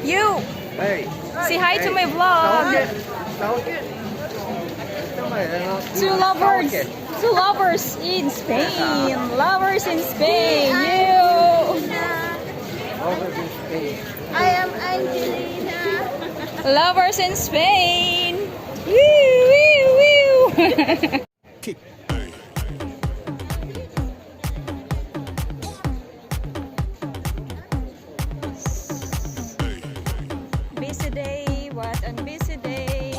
You! Hey. Say hi to my vlog! Two lovers! Two lovers in Spain! Lovers in Spain! You! I am Angelina. Lovers in Spain! Woo! Woo! Woo! Busy day, what a busy day.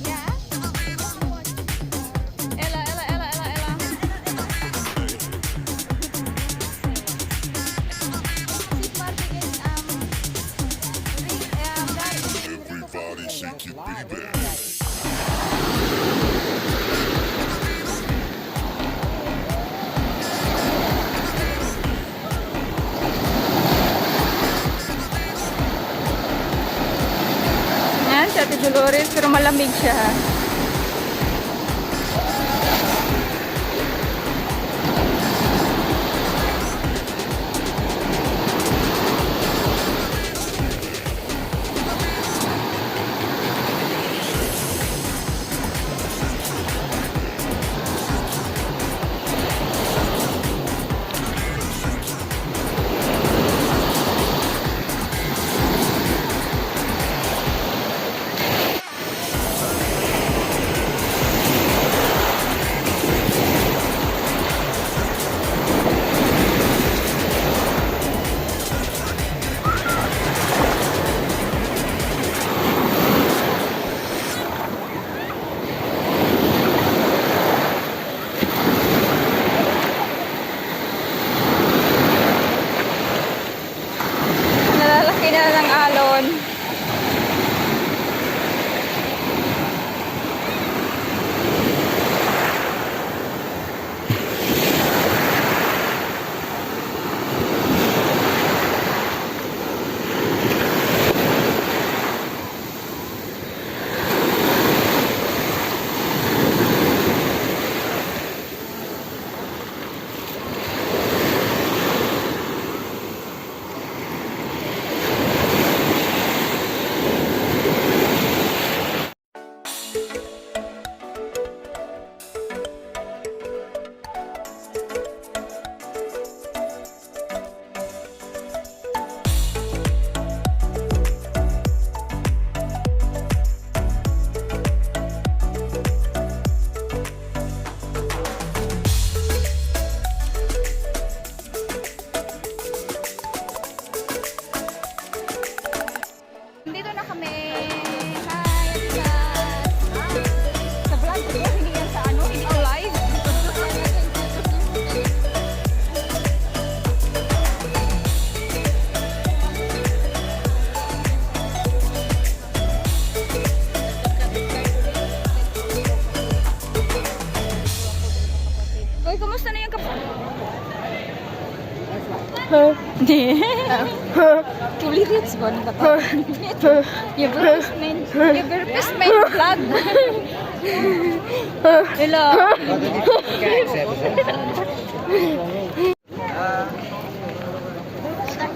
Yeah. Ella, Ella, Ella, Ella, Ella. Everybody shake your baby. Yan, si Ate Dolores, pero malamig siya. Nalalaki na ng alon. Dito na kami. Hi, guys. Sa vlog ko, hindi yan sa ano, hindi ko live. Uy, kumusta na yung Hindi. Kulirits ko ba to? Your first main vlog. Hello.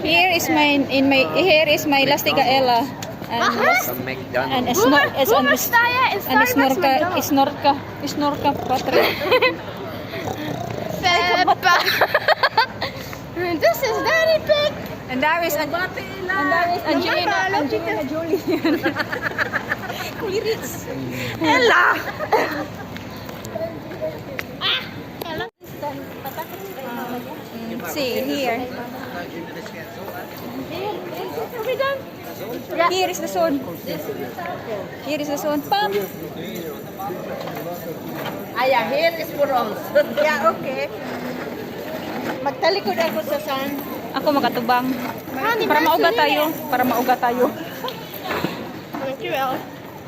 Here is my Lastiga Ella. And Snorka Patrick. This is very big. And there is Angelina Jolie. Kulirits. Ella. See here. Here is the sun. Here is the sun. Pop. Aya, here is for us. Yeah, okay. Magtalikod ako sa sun. Ako makatubang. Para mauga tayo. Para mauga tayo. Thank you, El.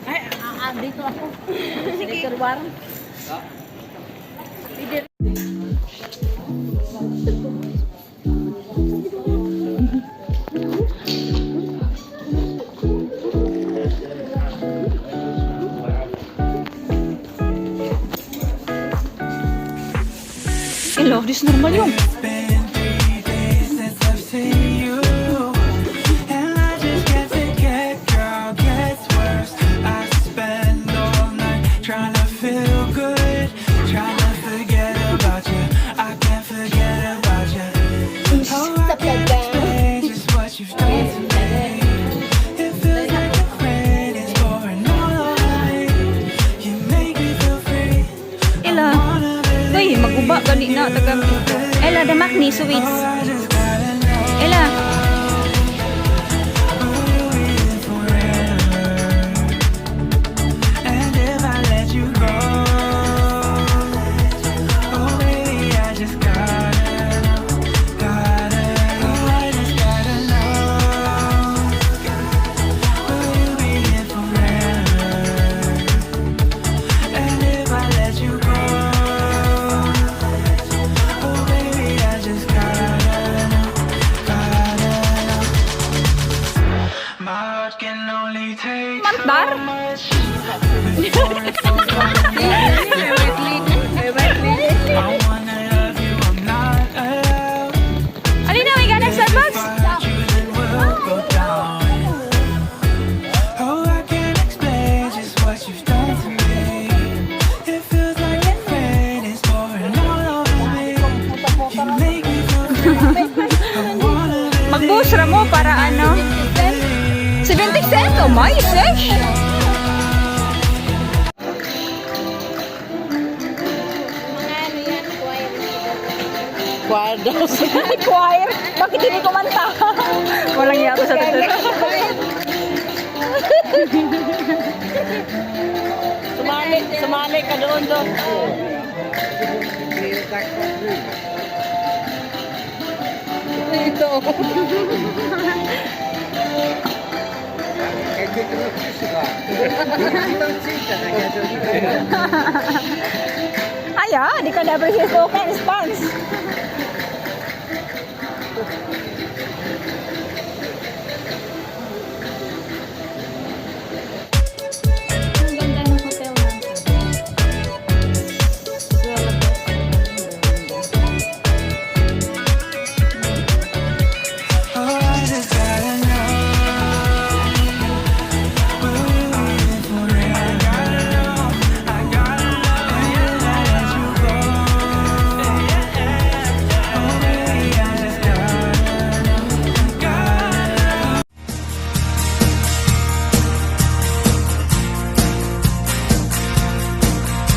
Ay, dito ako. Sige. Warm. Hello, this normal yun. It's been 3 days since I've seen you, and I just can't forget, girl, gets worse. I spend all night trying to feel good, trying to forget about you. I can't forget about you. Oh, I can't explain just what you've done to me. It feels like a friend is pouring all over me. You make me feel free. Ela. Uy, maguba gani na taga. Ela, damak ni sweets. I just gotta know. Ela. And if I let you go, oh baby, I just gotta know, I just gotta know, will you be here forever? And if I let you go, oh baby, I just gotta know, my heart can only take Mantar? so much. I wanna love you, I'm not allowed. Ano na, may ganang Starbucks? If I hurt you, then we'll go down. Oh, I can't explain just what you've done to me. It feels like your rain is pouring all over me. You make me feel free. I wanna believe Mag-boost ra mo para ano? 70 cents? Oh my gosh! Choir daw siya. Choir? Bakit hindi kumanta? Walang yata sa tutur. Sumali ka doon doon. Ito. Aya, di ka dapat siya spoken, spans.